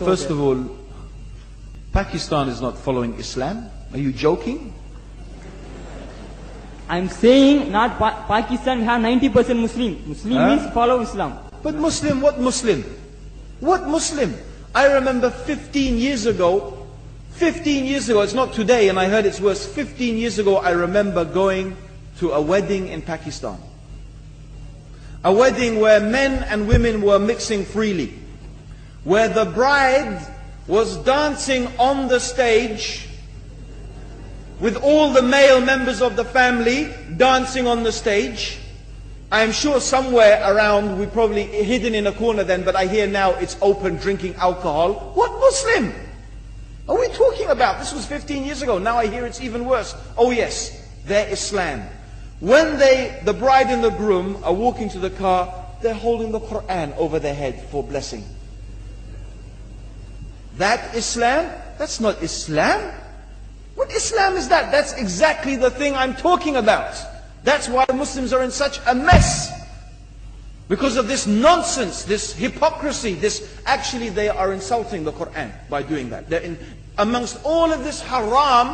First of all, Pakistan is not following Islam. Are you joking? I'm saying not Pakistan have 90% Muslim. Muslim means follow Islam. But Muslim, what Muslim? What Muslim? I remember 15 years ago, it's not today and I heard it's worse. 15 years ago I remember going to a wedding in Pakistan. A wedding where men and women were mixing freely. Where the bride was dancing on the stage with all the male members of the family dancing on the stage. I'm sure somewhere around, we probably hidden in a corner then, but I hear now it's open, drinking alcohol. What Muslim are we talking about? This was 15 years ago. Now I hear it's even worse. Oh yes, they're Islam. When the bride and the groom are walking to the car, they're holding the Quran over their head for blessing. That Islam? That's not Islam. What Islam is that? That's exactly the thing I'm talking about. That's why Muslims are in such a mess. Because of this nonsense, this hypocrisy, actually they are insulting the Quran by doing that. They're amongst all of this haram,